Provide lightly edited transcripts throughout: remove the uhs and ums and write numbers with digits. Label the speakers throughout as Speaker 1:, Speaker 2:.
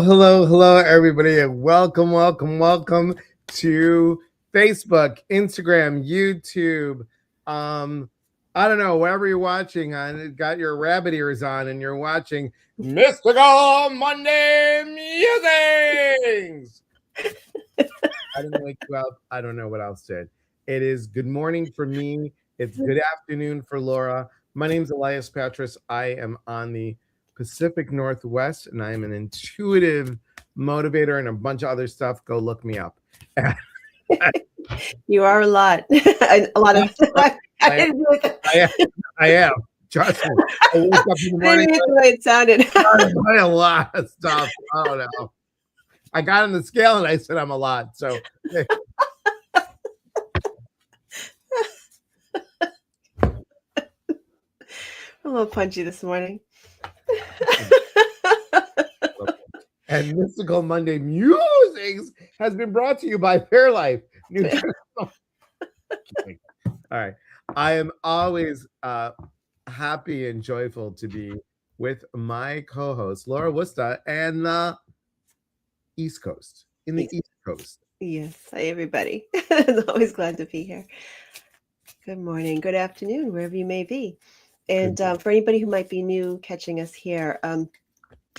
Speaker 1: Hello, everybody, and welcome to Facebook, Instagram, YouTube. I don't know, wherever you're watching on, got your rabbit ears on, and you're watching Mystical Monday Musings. I didn't wake you up. I don't know what else did. It is good morning for me. It's good afternoon for Laura. My name is Elias Patras. I am on the Pacific Northwest, and I am an intuitive motivator and a bunch of other stuff. Go look me up.
Speaker 2: You are a lot. A lot of stuff.
Speaker 1: I am. Trust me. I wake up in the morning.
Speaker 2: I didn't the way it sounded.
Speaker 1: A lot of stuff. Oh no. I got on the scale and I said I'm a lot. So
Speaker 2: I'm a little punchy this morning.
Speaker 1: And Mystical Monday Musings has been brought to you by Fairlife Nutrition. All right. I am always happy and joyful to be with my co-host, Laura Wooster, and the East Coast. East Coast.
Speaker 2: Yes. Hi, everybody. I'm always glad to be here. Good morning, good afternoon, wherever you may be. And for anybody who might be new catching us here,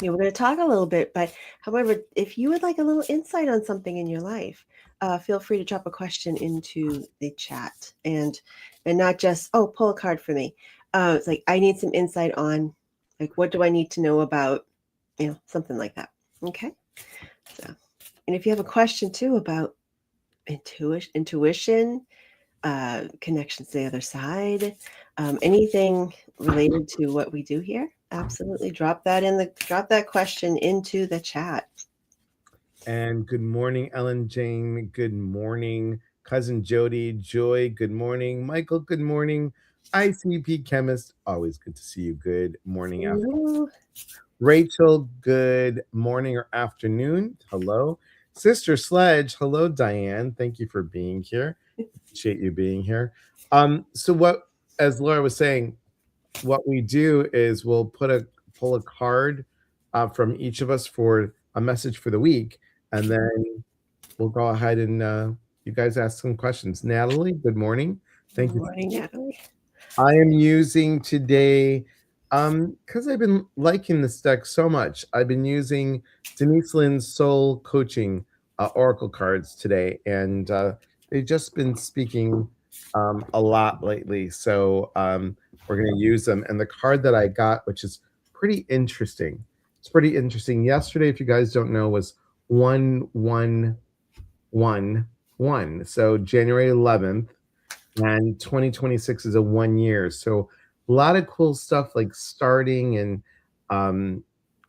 Speaker 2: we're going to talk a little bit, but however, if you would like a little insight on something in your life, feel free to drop a question into the chat and not just, pull a card for me. It's like, I need some insight on, like, what do I need to know about, something like that. Okay. So, and if you have a question too about intuition, connections to the other side, anything related to what we do here, absolutely drop that question into the chat.
Speaker 1: And good morning, Ellen Jane. Good morning, cousin Jody. Joy, good morning. Michael, good morning. ICP chemist, always good to see you. Good morning. Afternoon. Rachel, good morning or afternoon. Hello. Sister Sledge, hello, Diane. Thank you for being here. Appreciate you being here. So what, as Laura was saying, what we do is we'll pull a card from each of us for a message for the week, and then we'll go ahead and you guys ask some questions. Natalie, good morning. Thank you.
Speaker 2: Good morning, Natalie.
Speaker 1: I am using today, because I've been liking this deck so much, I've been using Denise Lynn's Soul Coaching Oracle cards today, and they've just been speaking a lot lately. So we're going to use them. And the card that I got, which is pretty interesting. It's pretty interesting. Yesterday, if you guys don't know, was 111. So January 11th, and 2026 is a 1 year. So a lot of cool stuff like starting and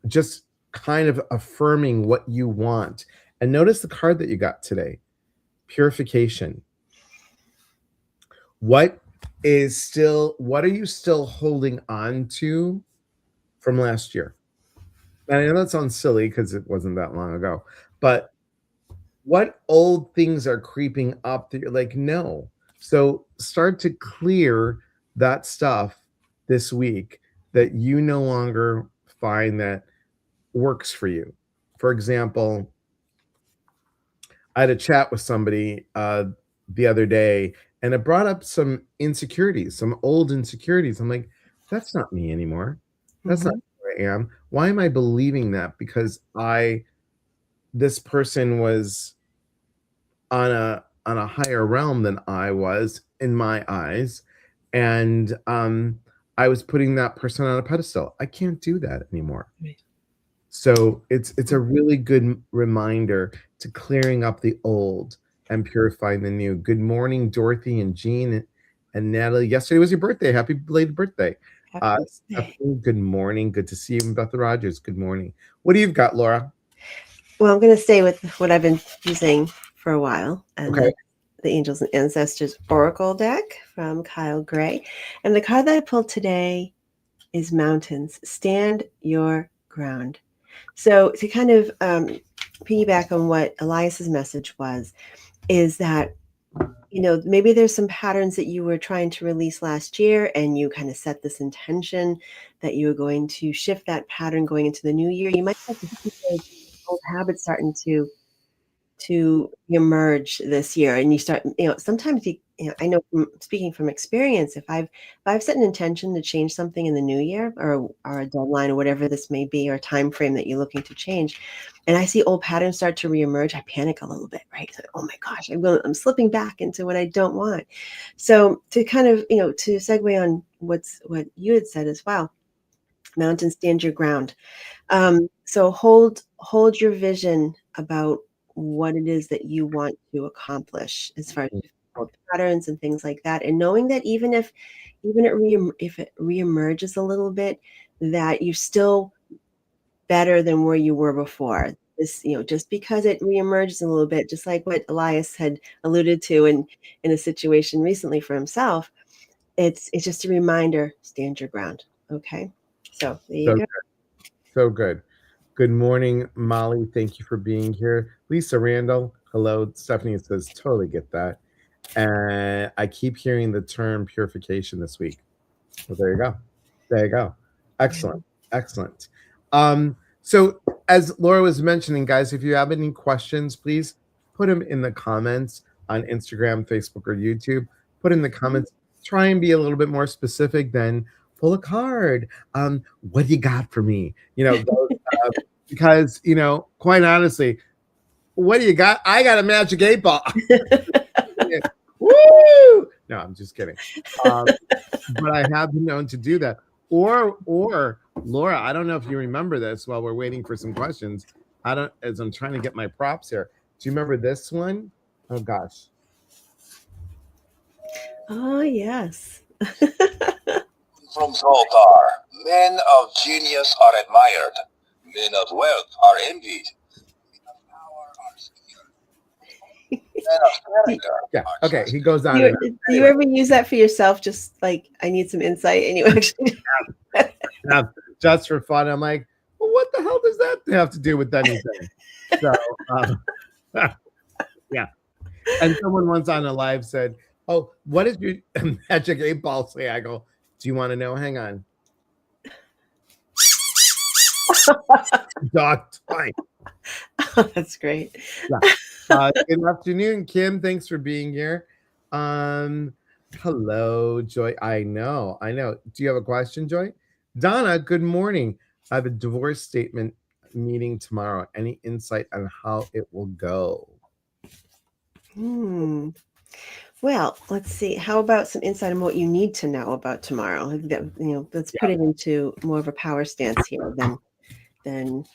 Speaker 1: just kind of affirming what you want. And notice the card that you got today, purification. What are you still holding on to from last year? And I know that sounds silly because it wasn't that long ago, but what old things are creeping up that you're like, no. So start to clear that stuff this week that you no longer find that works for you. For example, I had a chat with somebody the other day, and it brought up some insecurities, some old insecurities. I'm like, that's not me anymore. That's not who I am. Why am I believing that? Because this person was on a higher realm than I was in my eyes, and I was putting that person on a pedestal. I can't do that anymore. Right. So it's a really good reminder to clearing up the old and purifying the new. Good morning, Dorothy and Jean and Natalie. Yesterday was your birthday. Happy belated birthday. Good morning. Good to see you, Beth Rogers. Good morning. What do you've got, Laura?
Speaker 2: Well, I'm going to stay with what I've been using for a while, and
Speaker 1: okay.
Speaker 2: The Angels and Ancestors Oracle deck from Kyle Gray. And the card that I pulled today is Mountains. Stand your ground. So to kind of piggyback on what Elias's message was, is that, maybe there's some patterns that you were trying to release last year, and you kind of set this intention that you were going to shift that pattern going into the new year. You might have to old habits starting to emerge this year, and you start, sometimes I know from speaking from experience, if I've set an intention to change something in the new year, or a deadline, or whatever this may be, or time frame that you're looking to change, and I see old patterns start to reemerge, I panic a little bit, right? It's like, oh my gosh, I'm slipping back into what I don't want. So to kind of, to segue on what you had said as well, mountain, stand your ground. So hold your vision about what it is that you want to accomplish as far as old patterns and things like that, and knowing that if it reemerges a little bit, that you're still better than where you were before. This, just because it reemerges a little bit, just like what Elias had alluded to in a situation recently for himself, it's just a reminder, stand your ground. Okay. So there you
Speaker 1: So
Speaker 2: go.
Speaker 1: so good. Good morning, Molly. Thank you for being here. Lisa Randall, hello. Stephanie says, totally get that. And I keep hearing the term purification this week. Well, there you go. There you go. Excellent. Excellent. So as Laura was mentioning, guys, if you have any questions, please put them in the comments on Instagram, Facebook, or YouTube. Put in the comments. Try and be a little bit more specific than pull a card. What do you got for me? Because quite honestly, what do you got? I got a magic 8-ball. Woo! No, I'm just kidding. But I have been known to do that. Or Laura, I don't know if you remember this while we're waiting for some questions. As I'm trying to get my props here. Do you remember this one? Oh gosh.
Speaker 2: Oh, yes.
Speaker 3: From Zoltar, men of genius are admired, men of wealth are envied.
Speaker 1: Yeah. Okay. He goes on.
Speaker 2: Do you ever use that for yourself? Just like, I need some insight, and you actually.
Speaker 1: Just for fun. I'm like, well, what the hell does that have to do with anything? So, yeah. And someone once on a live said, "Oh, what is your magic 8-ball say?" I go, "Do you want to know? Hang on." Dog time.
Speaker 2: Oh, that's great.
Speaker 1: Yeah. Good afternoon, Kim. Thanks for being here. Hello, Joy. I know. Do you have a question, Joy? Donna, good morning. I have a divorce statement meeting tomorrow. Any insight on how it will go?
Speaker 2: Well, let's see. How about some insight on what you need to know about tomorrow? Let's put it into more of a power stance here than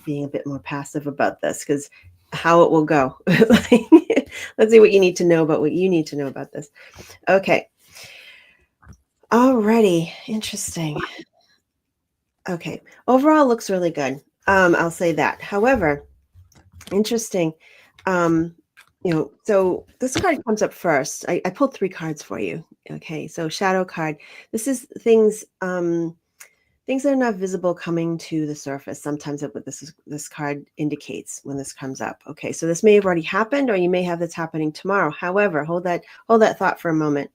Speaker 2: being a bit more passive about this, because how it will go. Let's see what you need to know about what you need to know about this. Okay. Alrighty. Interesting. Okay. Overall looks really good. I'll say that. However, interesting. So this card comes up first. I pulled 3 cards for you. Okay. So shadow card. This is things that are not visible coming to the surface. Sometimes what this card indicates when this comes up. Okay. So this may have already happened, or you may have this happening tomorrow. However, hold that thought for a moment.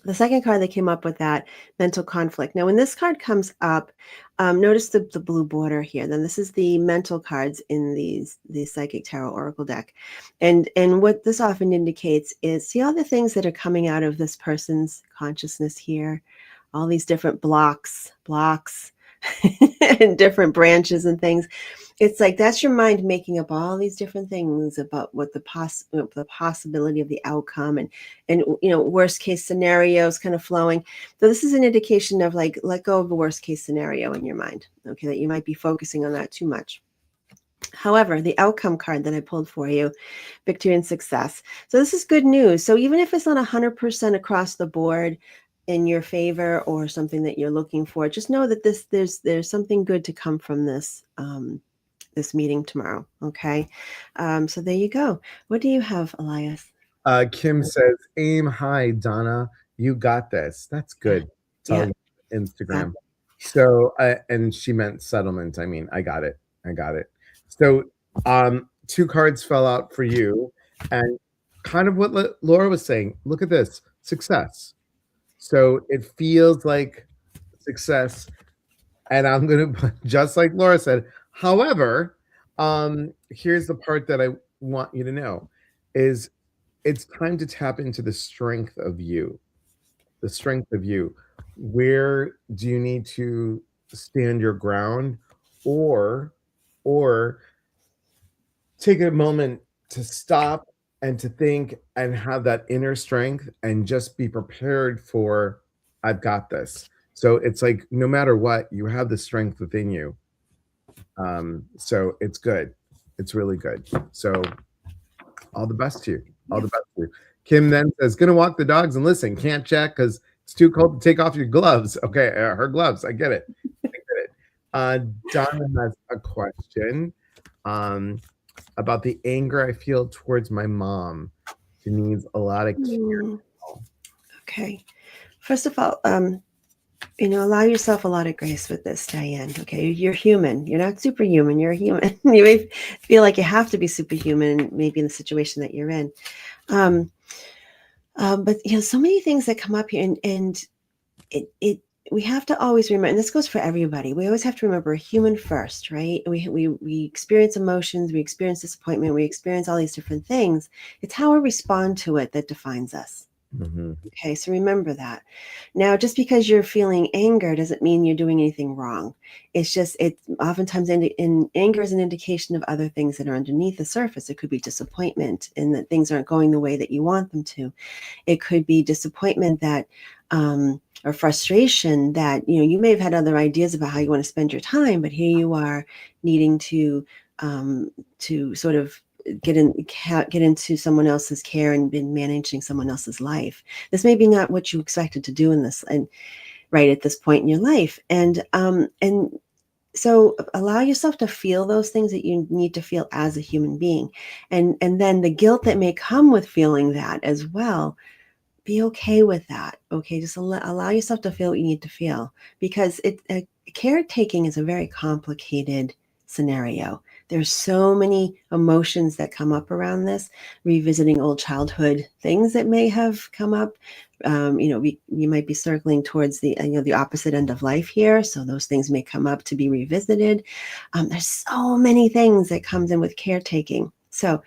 Speaker 2: The second card that came up with that, mental conflict. Now, when this card comes up, notice the blue border here. Then this is the mental cards in the Psychic Tarot Oracle deck. And what this often indicates is, see all the things that are coming out of this person's consciousness here, all these different blocks and different branches and things. It's like that's your mind making up all these different things about what the possibility of the outcome and worst case scenarios kind of flowing. So this is an indication of like, let go of the worst case scenario in your mind. Okay, that you might be focusing on that too much. However, the outcome card that I pulled for you, victory and success. So this is good news. So even if it's not 100% across the board in your favor or something that you're looking for, just know that there's something good to come from this this meeting tomorrow. Okay. So there you go. What do you have, Elias?
Speaker 1: Kim says, aim high, Donna. You got this. That's good.
Speaker 2: Yeah.
Speaker 1: Instagram. So, and she meant settlement. I mean, I got it. So, 2 cards fell out for you, and kind of what Laura was saying. Look at this, success. So it feels like success, and I'm gonna, just like Laura said, However, here's the part that I want you to know is it's time to tap into the strength of you. The strength of you. Where do you need to stand your ground or take a moment to stop and to think and have that inner strength and just be prepared for I've got this. So it's like no matter what, you have the strength within you. So it's good. It's really good. So all the best to you. All
Speaker 2: Yeah.
Speaker 1: the best to you. Kim then says, gonna walk the dogs and listen. Can't chat because it's too cold to take off your gloves. Okay, her gloves. I get it. I get it. Donna has a question about the anger I feel towards my mom. She needs a lot of care.
Speaker 2: Mm, okay. First of all, allow yourself a lot of grace with this, Diane. Okay, you're human. You're not superhuman. You're a human. You may feel like you have to be superhuman, maybe in the situation that you're in. But so many things that come up here, and it we have to always remember, and this goes for everybody. We always have to remember we're human first, right? We experience emotions, we experience disappointment, we experience all these different things. It's how we respond to it that defines us.
Speaker 1: Mm-hmm.
Speaker 2: Okay, so remember that. Now, just because you're feeling anger doesn't mean you're doing anything wrong. It's just, it oftentimes in anger is an indication of other things that are underneath the surface. It could be disappointment in that things aren't going the way that you want them to. It could be disappointment that, or frustration that, you may have had other ideas about how you want to spend your time, but here you are needing to sort of get into someone else's care and been managing someone else's life. This may be not what you expected to do in this and right at this point in your life. And so allow yourself to feel those things that you need to feel as a human being. And then the guilt that may come with feeling that as well, be okay with that. Okay. Just allow yourself to feel what you need to feel, because caretaking is a very complicated scenario. There's so many emotions that come up around this, revisiting old childhood things that may have come up. You might be circling towards the opposite end of life here. So those things may come up to be revisited. There's so many things that comes in with caretaking. So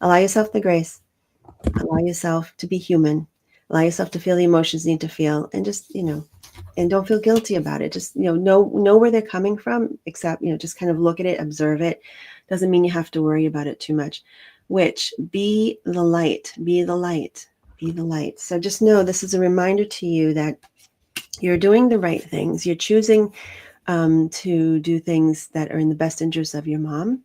Speaker 2: allow yourself the grace, allow yourself to be human, allow yourself to feel the emotions you need to feel, and just, and don't feel guilty about it. Just, know where they're coming from, except, just kind of look at it, observe it. Doesn't mean you have to worry about it too much. Which, be the light, be the light, be the light. So just know this is a reminder to you that you're doing the right things. You're choosing to do things that are in the best interest of your mom.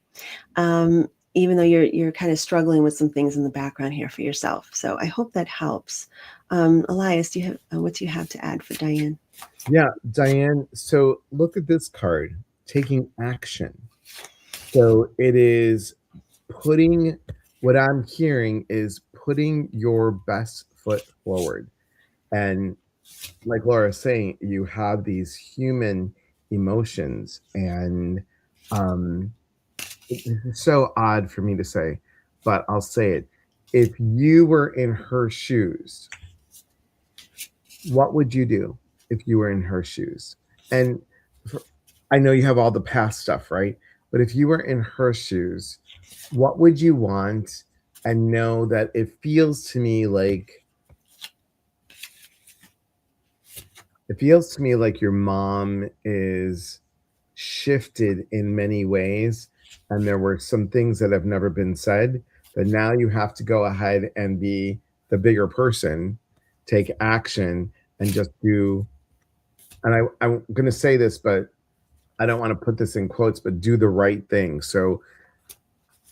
Speaker 2: Even though you're kind of struggling with some things in the background here for yourself. So I hope that helps. Elias, what do you have to add for Diane?
Speaker 1: Yeah, Diane. So look at this card, taking action. So it is what I'm hearing is putting your best foot forward. And like Laura's saying, you have these human emotions, and it's so odd for me to say, but I'll say it. If you were in her shoes, what would you do if you were in her shoes? And I know you have all the past stuff, right? But if you were in her shoes, what would you want? And know that it feels to me like your mom is shifted in many ways, and there were some things that have never been said, but now you have to go ahead and be the bigger person, take action, and just do. And I'm going to say this, but I don't want to put this in quotes, but do the right thing. So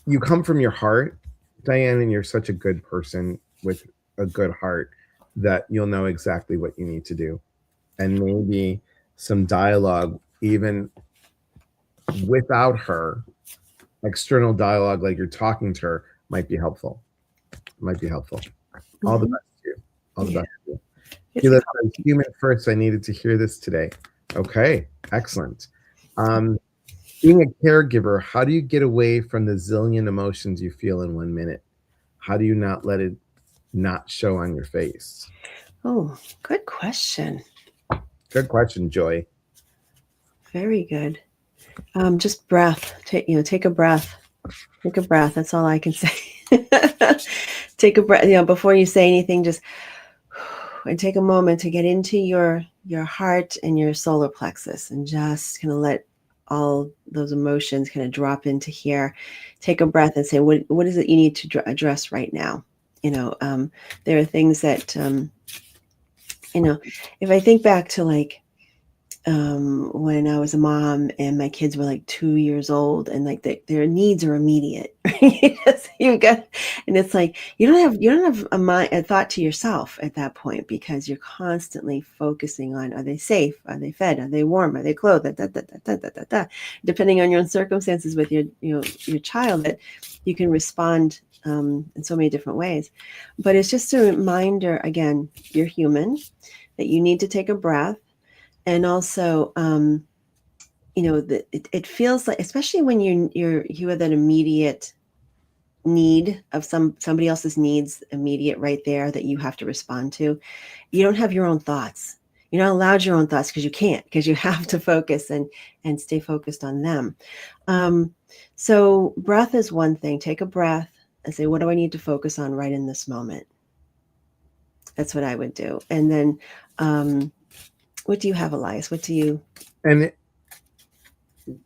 Speaker 1: you come from your heart, Diane, and you're such a good person with a good heart that you'll know exactly what you need to do. And maybe some dialogue, even without her, external dialogue, like you're talking to her, might be helpful. Might be helpful. All the best to you. All the best to you. Sheila says, human first. I needed to hear this today. Okay, excellent. Being a caregiver, how do you get away from the zillion emotions you feel in 1 minute? How do you not let it not show on your face?
Speaker 2: Oh, good question.
Speaker 1: Good question, Joy.
Speaker 2: Very good. Just breath. Take a breath. Take a breath. That's all I can say. Take a breath. Before you say anything, just and take a moment to get into your heart and your solar plexus, and just kind of let all those emotions kind of drop into here. Take a breath and say, what is it you need to address right now? There are things that if I think back to like when I was a mom and my kids were like 2 years old, and like their needs are immediate. You got, and it's like you don't have a thought to yourself at that point, because you're constantly focusing on, are they safe? Are they fed? Are they warm? Are they clothed? Da, da, da, da, da, da, da. Depending on your own circumstances with your child, that you can respond in so many different ways. But it's just a reminder, again, you're human, that you need to take a breath. And also, it feels like, especially when you have that immediate need of somebody else's needs immediate right there that you have to respond to, you don't have your own thoughts. You're not allowed your own thoughts, because you can't, because you have to focus and stay focused on them. So breath is one thing. Take a breath and say, what do I need to focus on right in this moment? That's what I would do. And then, what do you have, Elias? What do you?
Speaker 1: And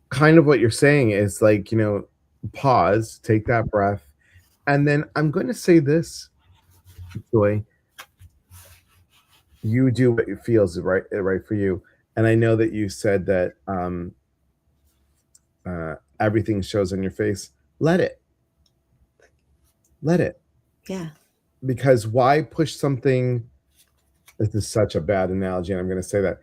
Speaker 1: kind of what you're saying is like, pause, take that breath. And then I'm going to say this, Joy, you do what it feels right for you. And I know that you said that everything shows on your face. Let it.
Speaker 2: Yeah.
Speaker 1: Because why push something? This is such a bad analogy, and I'm going to say that.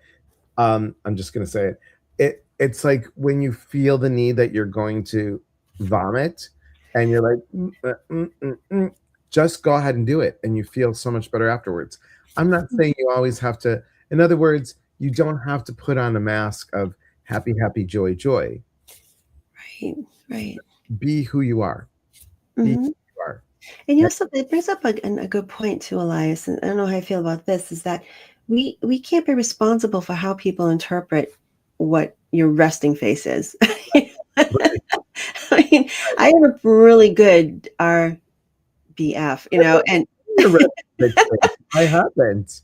Speaker 1: I'm just going to say it. It's like when you feel the need that you're going to vomit, and you're like, just go ahead and do it, and you feel so much better afterwards. I'm not saying you always have to. In other words, you don't have to put on a mask of happy, happy, joy, joy.
Speaker 2: Right.
Speaker 1: Be who you are. Be who you are.
Speaker 2: And it brings up a good point too, Elias. And I don't know how I feel about this. Is that we can't be responsible for how people interpret what your resting face is. I mean, I have a really good RBF, and
Speaker 1: I haven't.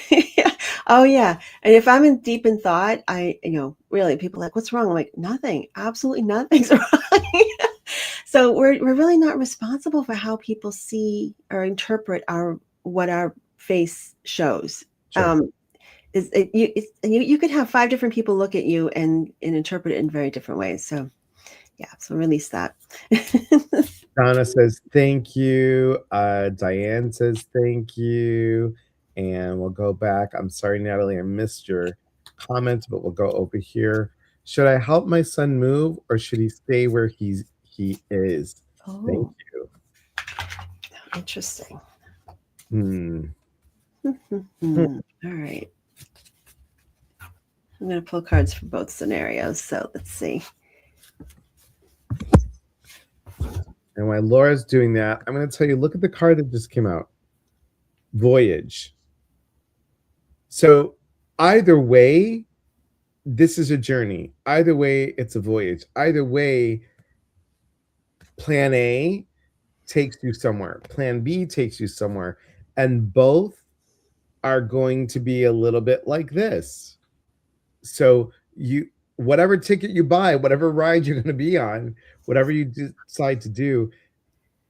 Speaker 2: yeah. Oh yeah. And if I'm deep in thought, really, people are like, what's wrong? I'm like, nothing. Absolutely nothing's wrong. So we're really not responsible for how people see or interpret what our face shows.
Speaker 1: Sure.
Speaker 2: You could have 5 different people look at you and interpret it in very different ways. So yeah, so release that.
Speaker 1: Donna says thank you. Diane says thank you. And we'll go back. I'm sorry, Natalie, I missed your comments, but we'll go over here. Should I help my son move, or should he stay where he is?
Speaker 2: Oh,
Speaker 1: thank you.
Speaker 2: Interesting.
Speaker 1: All
Speaker 2: right. I'm going to pull cards for both scenarios. So let's see.
Speaker 1: And while Laura's doing that, I'm going to tell you, look at the card that just came out. Voyage. So either way, this is a journey. Either way, it's a voyage. Either way, plan A takes you somewhere. Plan B takes you somewhere. And both are going to be a little bit like this. So whatever ticket you buy, whatever ride you're going to be on, whatever you decide to do,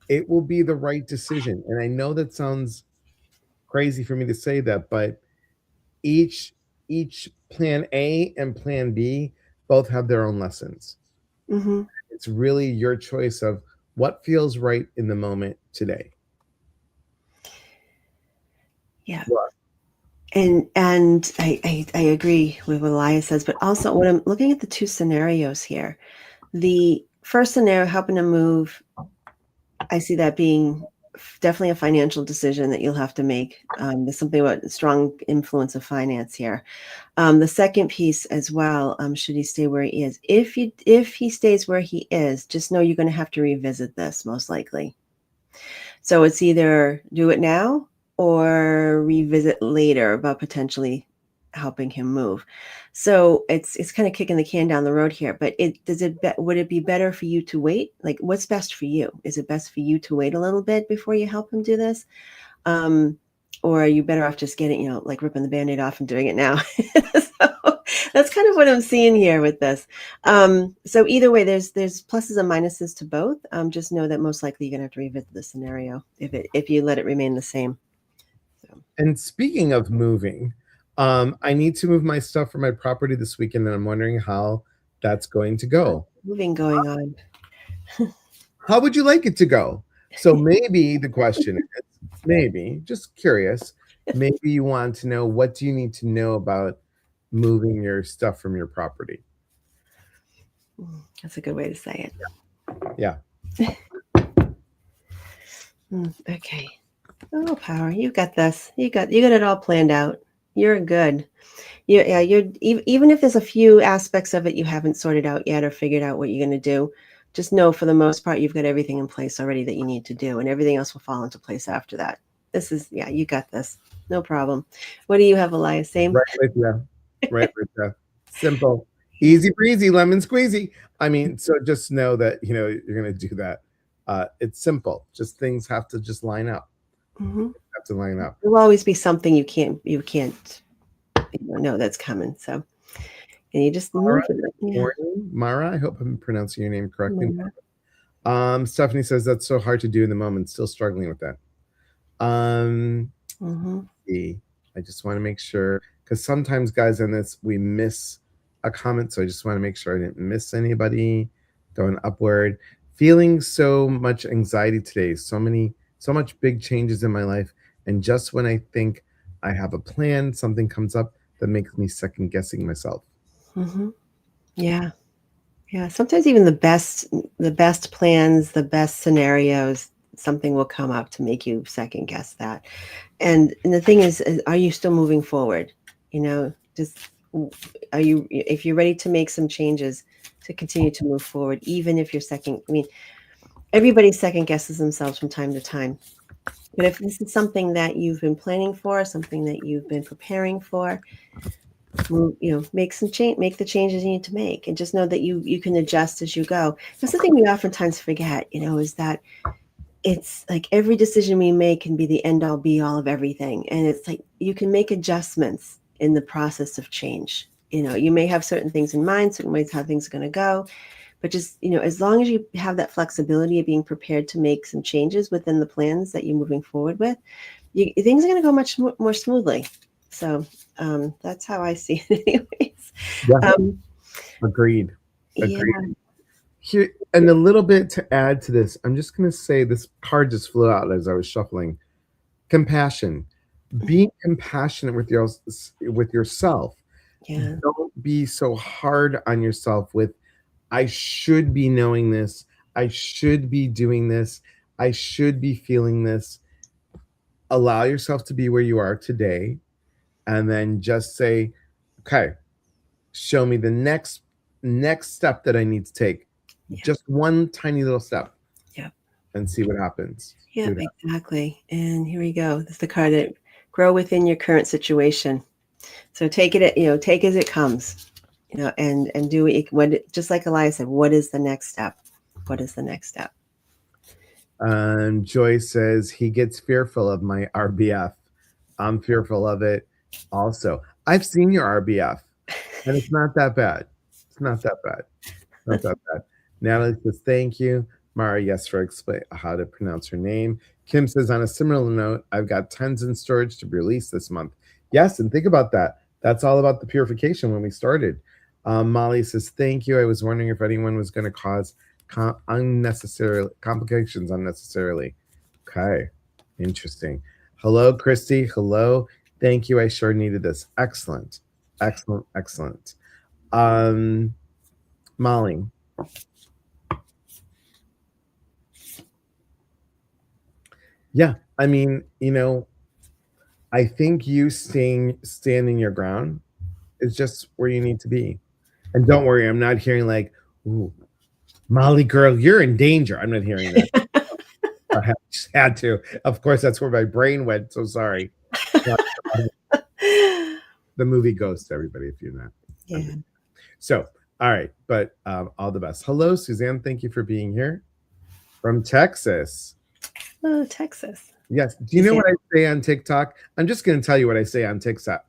Speaker 1: it will be the right decision. And I know that sounds crazy for me to say that, but each plan A and plan B both have their own lessons.
Speaker 2: Mm-hmm.
Speaker 1: It's really your choice of what feels right in the moment today.
Speaker 2: Yeah. And I agree with what Elias says, but also when I'm looking at the 2 scenarios here, the first scenario, helping to move, I see that being definitely a financial decision that you'll have to make. There's something about strong influence of finance here. The second piece as well, should he stay where he is? If he stays where he is, just know you're going to have to revisit this most likely. So it's either do it now or revisit later about potentially helping him move. So it's kind of kicking the can down the road here. But would it be better for you to wait? Like, what's best for you? Is it best for you to wait a little bit before you help him do this? Or are you better off just getting, like ripping the Band-Aid off and doing it now? So that's kind of what I'm seeing here with this. So either way, there's pluses and minuses to both. Just know that most likely you're gonna have to revisit the scenario if you let it remain the same. So.
Speaker 1: And speaking of moving, I need to move my stuff for my property this weekend, and I'm wondering how that's going to go.
Speaker 2: Moving going on.
Speaker 1: How would you like it to go? So maybe the question is, maybe, just curious, maybe you want to know, what do you need to know about moving your stuff from your property?
Speaker 2: That's a good way to say it.
Speaker 1: Yeah.
Speaker 2: Okay. Oh, Power, you got this. You got it all planned out. You're good. You're even if there's a few aspects of it you haven't sorted out yet or figured out what you're going to do, just know for the most part you've got everything in place already that you need to do, and everything else will fall into place after that. You got this. No problem. What do you have, Elias? Same?
Speaker 1: Right with you. Right with you. Simple. Easy breezy, lemon squeezy. I mean, so just know that, you're going to do that. It's simple. Just things have to just line up.
Speaker 2: Mm-hmm.
Speaker 1: Have to line up.
Speaker 2: There will always be something you can't know that's coming. So, and you just move with it. Yeah.
Speaker 1: Mara, I hope I'm pronouncing your name correctly. Stephanie says that's so hard to do in the moment. Still struggling with that. I just want to make sure, because sometimes, guys, on this we miss a comment, so I just want to make sure I didn't miss anybody. Going upward, feeling so much anxiety today. So much big changes in my life, and just when I think I have a plan, something comes up that makes me second guessing myself.
Speaker 2: Yeah. Sometimes even the best plans, the best scenarios, something will come up to make you second guess that. And the thing is, are you still moving forward? If you're ready to make some changes to continue to move forward, even if you're everybody second guesses themselves from time to time. But if this is something that you've been planning for, something that you've been preparing for, make the changes you need to make, and just know that you can adjust as you go. That's the thing we oftentimes forget, is that it's like every decision we make can be the end all be all of everything. And it's like you can make adjustments in the process of change. You may have certain things in mind, certain ways how things are going to go, but just, as long as you have that flexibility of being prepared to make some changes within the plans that you're moving forward with, things are going to go much more smoothly. So that's how I see it anyways.
Speaker 1: Yeah. Agreed.
Speaker 2: Yeah.
Speaker 1: Here, and a little bit to add to this, I'm just going to say, this card just flew out as I was shuffling. Compassion. Being compassionate with yourself.
Speaker 2: Yeah.
Speaker 1: Don't be so hard on yourself with, I should be knowing this. I should be doing this. I should be feeling this. Allow yourself to be where you are today, and then just say, okay, show me the next step that I need to take. Yeah. Just one tiny little step.
Speaker 2: Yeah.
Speaker 1: And see what happens.
Speaker 2: Yeah, exactly. And here we go. That's the card that grow within your current situation. So take it, take as it comes. And do what, just like Elias said, what is the next step? What is the next step?
Speaker 1: Joy says he gets fearful of my RBF. I'm fearful of it also. I've seen your RBF, and it's not that bad. It's not that bad. Not that bad. Natalie says, thank you. Mara, yes, for explain how to pronounce her name. Kim says, on a similar note, I've got tons in storage to be released this month. Yes, and think about that. That's all about the purification when we started. Molly says, thank you. I was wondering if anyone was going to cause complications unnecessarily. Okay, interesting. Hello, Christy. Hello. Thank you. I sure needed this. Excellent. Molly. Yeah, I mean, I think you standing your ground is just where you need to be. And don't worry, I'm not hearing like, ooh, Molly girl, you're in danger. I'm not hearing that. I just had to. Of course, that's where my brain went. So sorry. the movie Ghost, everybody, if you're not.
Speaker 2: Yeah.
Speaker 1: So, all right, but all the best. Hello, Suzanne. Thank you for being here from Texas.
Speaker 2: Oh, Texas.
Speaker 1: Yes. Do you know what I say on TikTok? I'm just going to tell you what I say on TikTok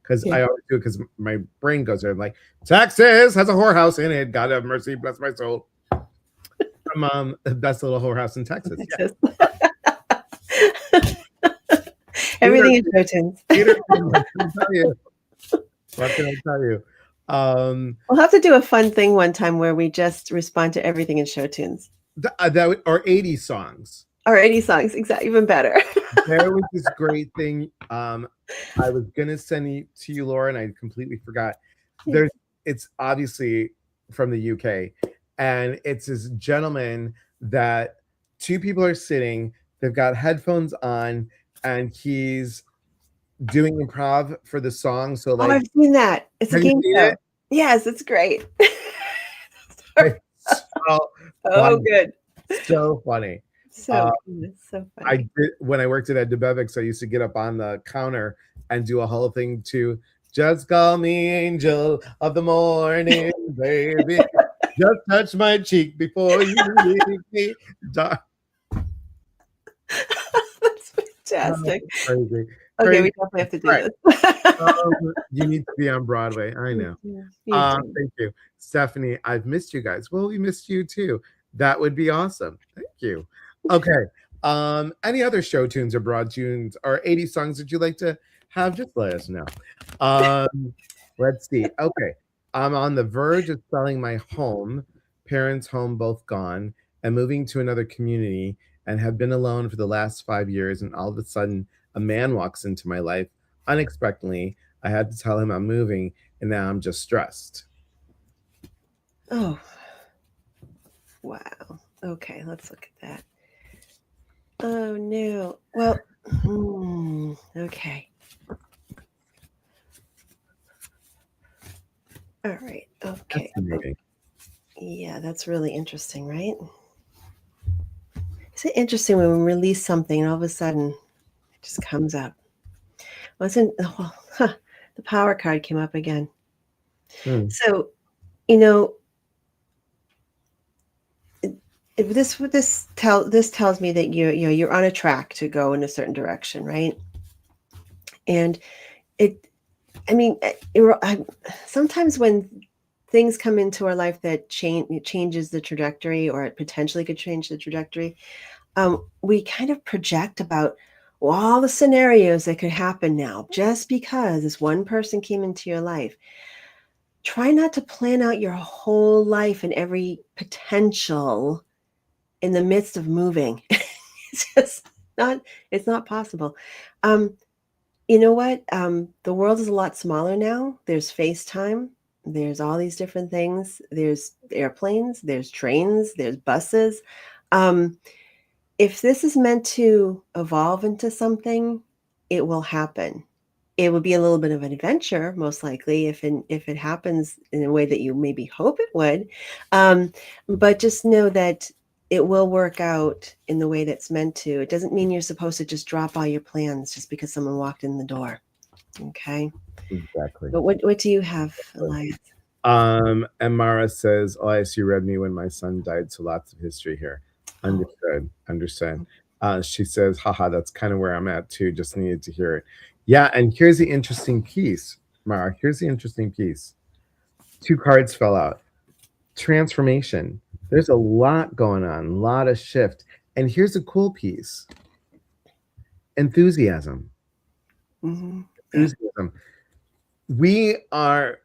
Speaker 1: because I always do it because my brain goes there. I'm like, Texas has a whorehouse in it. God have mercy, bless my soul. From the best little whorehouse in Texas.
Speaker 2: Texas. Everything is show tunes.
Speaker 1: What can I tell you?
Speaker 2: We'll have to do a fun thing one time where we just respond to everything in show tunes.
Speaker 1: Or 80 songs.
Speaker 2: Or 80 songs, exactly, even better.
Speaker 1: There was this great thing. I was gonna send it to you, Laura, and I completely forgot. It's obviously from the UK, and it's this gentleman that two people are sitting. They've got headphones on, and he's doing improv for the song. So, like,
Speaker 2: I've seen that. It's a game show. Yes, it's great.
Speaker 1: So
Speaker 2: good.
Speaker 1: So funny.
Speaker 2: So funny.
Speaker 1: I did when I worked at Debevix. I used to get up on the counter and do a whole thing to "Just Call Me Angel of the Morning, Baby. Just touch my cheek before you leave me."
Speaker 2: That's fantastic.
Speaker 1: Crazy.
Speaker 2: Okay, we definitely have to do this.
Speaker 1: You need to be on Broadway. I know. Thank you, Stephanie. I've missed you guys. Well, we missed you too. That would be awesome. Thank you. Okay. Any other show tunes or broad tunes or 80 songs that you'd like to have? Just let us know. Let's see. Okay. I'm on the verge of selling my home, parents' home both gone, and moving to another community, and have been alone for the last 5 years. And all of a sudden, a man walks into my life unexpectedly. I had to tell him I'm moving, and now I'm just stressed.
Speaker 2: Oh, wow. Okay, let's look at that. Oh, no. Well, okay. All right. Okay. Yeah, that's really interesting, right? Is it interesting when we release something and all of a sudden it just comes up? Well, the power card came up again. So, this tells me that you're on a track to go in a certain direction, right? And sometimes when things come into our life that changes the trajectory, or it potentially could change the trajectory, we kind of project about all the scenarios that could happen now just because this one person came into your life. Try not to plan out your whole life and every potential in the midst of moving. It's not possible. You know what? The world is a lot smaller now. There's FaceTime. There's all these different things. There's airplanes, there's trains, there's buses. If this is meant to evolve into something, it will happen. It would be a little bit of an adventure, most likely, if it happens in a way that you maybe hope it would. But just know that it will work out in the way that's meant to. It doesn't mean you're supposed to just drop all your plans just because someone walked in the door. Okay.
Speaker 1: Exactly.
Speaker 2: But what do you have, Elias?
Speaker 1: And Mara says, Elias, you read me when my son died, so lots of history here. Understood. She says, haha, that's kind of where I'm at too. Just needed to hear it. Yeah, and here's the interesting piece, Mara. Here's the interesting piece. 2 cards fell out. Transformation. There's a lot going on, a lot of shift. And here's a cool piece. Enthusiasm.
Speaker 2: Mm-hmm.
Speaker 1: Enthusiasm. We are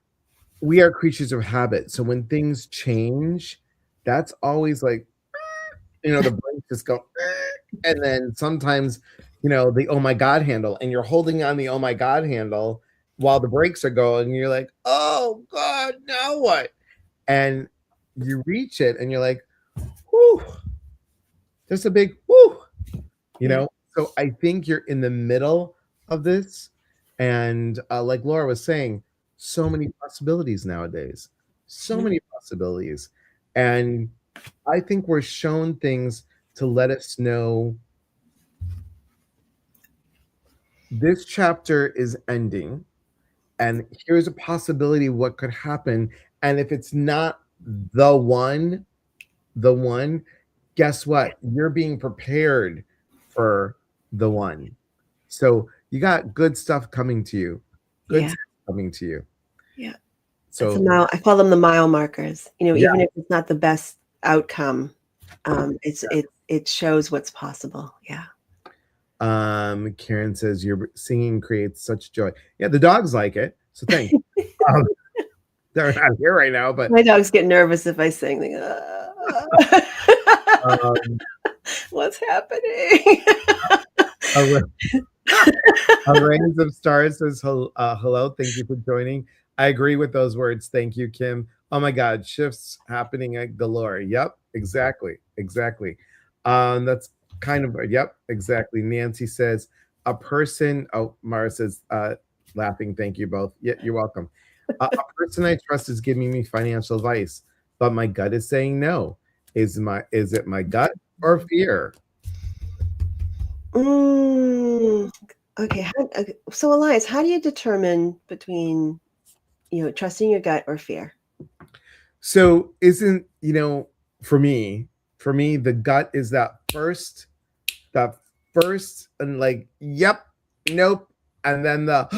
Speaker 1: creatures of habit. So when things change, that's always like, the brakes just go, and then sometimes, the oh my God handle, and you're holding on the oh my God handle while the brakes are going, and you're like, oh God, now what? And you reach it and you're like, whoo, there's a big whoo, So I think you're in the middle of this. And like Laura was saying, so many possibilities nowadays, so many possibilities. And I think we're shown things to let us know this chapter is ending and here's a possibility of what could happen. And if it's not the one, guess what? You're being prepared for the one. So you got good stuff coming to you. Good
Speaker 2: Yeah.
Speaker 1: stuff coming to you.
Speaker 2: Yeah. That's
Speaker 1: So
Speaker 2: I call them the mile markers.
Speaker 1: yeah,
Speaker 2: Even if it's not the best outcome, it shows what's possible. Yeah.
Speaker 1: Karen says your singing creates such joy. Yeah, the dogs like it. So thank you. They're not here right now, but
Speaker 2: My dogs get nervous if I sing. They
Speaker 1: um,
Speaker 2: what's happening?
Speaker 1: a Rains of Stars says hello. Thank you for joining. I agree with those words. Thank you, Kim. Oh my God, shifts happening at galore. Yep, exactly. That's kind of yep, exactly. Nancy says a person. Oh, Mara says laughing. Thank you both. Yeah, you're welcome. A person I trust is giving me financial advice, but my gut is saying no. Is it my gut or fear?
Speaker 2: Okay. So, Elias, how do you determine between trusting your gut or fear?
Speaker 1: So isn't for me, the gut is that first and like yep, nope, and then but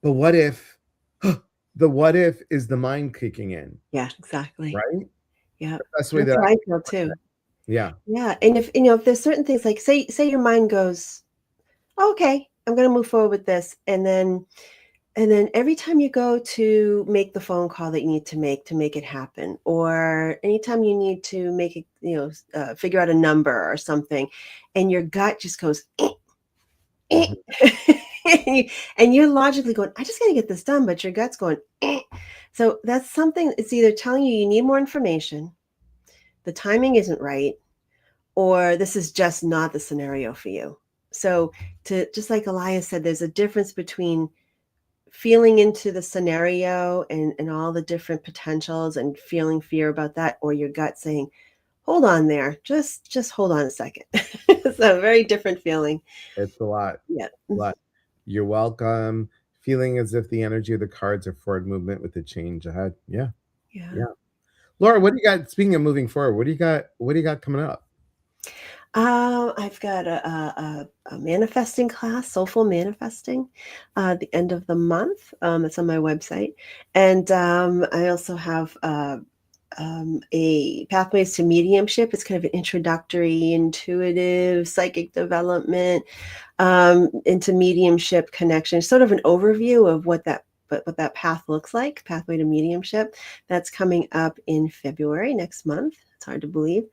Speaker 1: what if the what if is the mind kicking in,
Speaker 2: Yeah, exactly.
Speaker 1: right?
Speaker 2: Yeah,
Speaker 1: That's the way
Speaker 2: that's
Speaker 1: that
Speaker 2: how I feel too.
Speaker 1: yeah.
Speaker 2: Yeah, and if there's certain things like say your mind goes, "Oh, okay, I'm going to move forward with this," and then every time you go to make the phone call that you need to make it happen, or anytime you need to make it, figure out a number or something, and your gut just goes,
Speaker 1: Mhm.
Speaker 2: and you're logically going, I just got to get this done, but your gut's going, eh. So that's something. It's either telling you need more information, the timing isn't right, or this is just not the scenario for you. So to just like Elias said, there's a difference between feeling into the scenario and all the different potentials and feeling fear about that, or your gut saying, hold on there, just hold on a second. It's a very different feeling.
Speaker 1: It's a lot.
Speaker 2: Yeah.
Speaker 1: You're welcome. Feeling as if the energy of the cards are forward movement with the change ahead. Yeah. Laura, what do you got? Speaking of moving forward, what do you got coming up?
Speaker 2: I've got a manifesting class, soulful manifesting, the end of the month. It's on my website, and I also have a pathways to mediumship. It's kind of an introductory, intuitive, psychic development into mediumship connection. Sort of an overview of what that path looks like. Pathway to mediumship. That's coming up in February next month. It's hard to believe.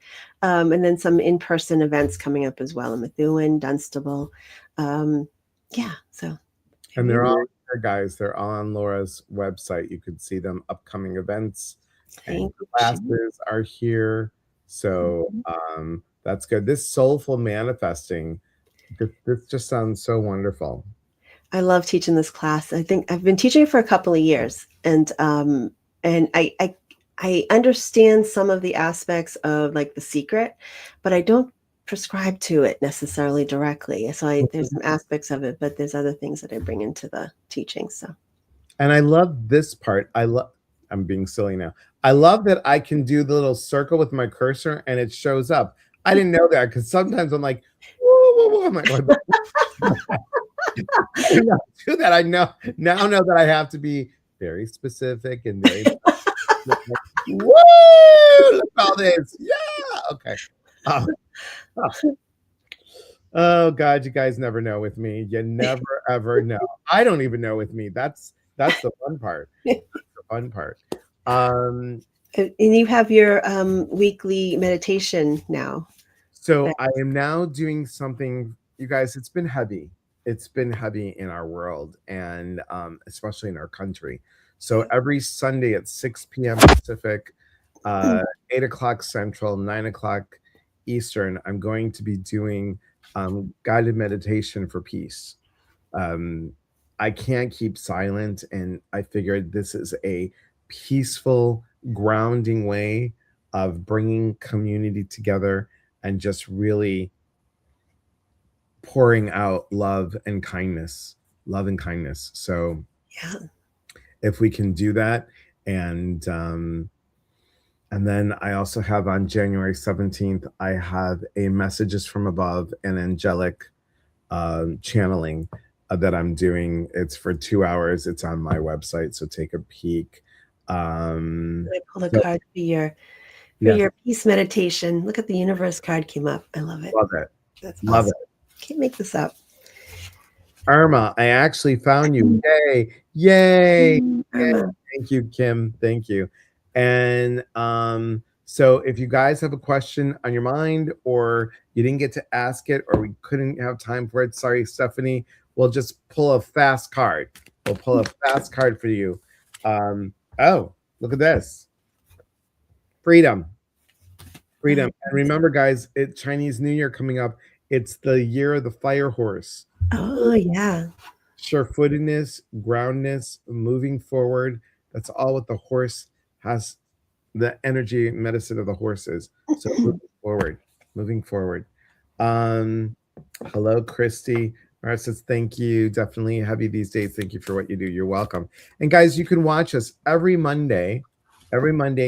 Speaker 2: And then some in-person events coming up as well in Methuen, Dunstable. Yeah. So.
Speaker 1: And they're all here, guys. They're all on Laura's website. You could see them. Upcoming events and classes are here. So that's good. This soulful manifesting, this just sounds so wonderful.
Speaker 2: I love teaching this class. I think I've been teaching it for a couple of years, and I understand some of the aspects of like The Secret, but I don't prescribe to it necessarily directly. So there's some aspects of it, but there's other things that I bring into the teaching. So,
Speaker 1: and I love this part. I'm being silly now. I love that I can do the little circle with my cursor and it shows up. I didn't know that because sometimes I'm like, whoa, whoa, whoa. I'm like, I did not do that. I now know that I have to be very specific and very woo! Look at all this. Yeah. Okay. Oh God, you guys never know with me. You never ever know. I don't even know with me. That's the fun part. That's the fun part.
Speaker 2: and you have your weekly meditation now.
Speaker 1: So I am now doing something, you guys. It's been heavy. It's been heavy in our world and especially in our country. So every Sunday at 6 p.m. Pacific, 8 o'clock Central, 9 o'clock Eastern, I'm going to be doing guided meditation for peace. I can't keep silent, and I figured this is a peaceful, grounding way of bringing community together and just really pouring out love and kindness. So
Speaker 2: Yeah.
Speaker 1: if we can do that. And then I also have on January 17th, I have a Messages from Above and angelic channeling that I'm doing. It's for 2 hours. It's on my website, so take a peek.
Speaker 2: I pulled a
Speaker 1: So,
Speaker 2: card for your
Speaker 1: yes,
Speaker 2: peace meditation. Look at the universe card came up. I love it.
Speaker 1: love it.
Speaker 2: That's
Speaker 1: Love
Speaker 2: awesome. Can't make this up.
Speaker 1: Irma, I actually found you. Yay. Yay.
Speaker 2: Irma.
Speaker 1: Thank you, Kim. Thank you. And so if you guys have a question on your mind or you didn't get to ask it or we couldn't have time for it, sorry, Stephanie, we'll just pull a fast card. We'll pull a fast card for you. Oh, look at this. Freedom. Freedom. And remember, guys, it's Chinese New Year coming up. It's the year of the fire horse.
Speaker 2: Oh, yeah.
Speaker 1: Surefootedness, groundness, moving forward. That's all what the horse has, the energy medicine of the horse is. So moving forward. Hello, Christy. Mara says, thank you. Definitely heavy these days. Thank you for what you do. You're welcome. And guys, you can watch us every Monday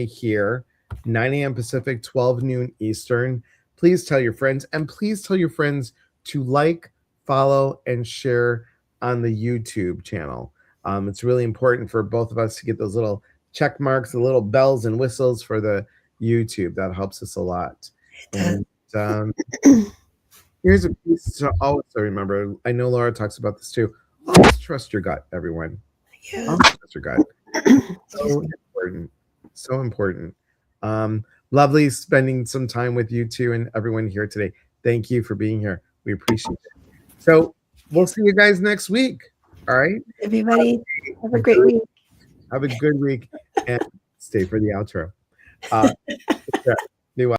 Speaker 1: here, 9 a.m. Pacific, 12 noon Eastern. Please tell your friends, and please tell your friends to like, follow, and share on the YouTube channel. It's really important for both of us to get those little check marks, the little bells and whistles for the YouTube. That helps us a lot. And here's a piece to also remember. I know Laura talks about this too. Always trust your gut, everyone.
Speaker 2: Yeah.
Speaker 1: Always trust your gut. So important. So important. Lovely spending some time with you two and everyone here today. Thank you for being here. We appreciate it. So we'll see you guys next week. All right.
Speaker 2: Everybody, have a great week.
Speaker 1: Have a good week and stay for the outro. Be well.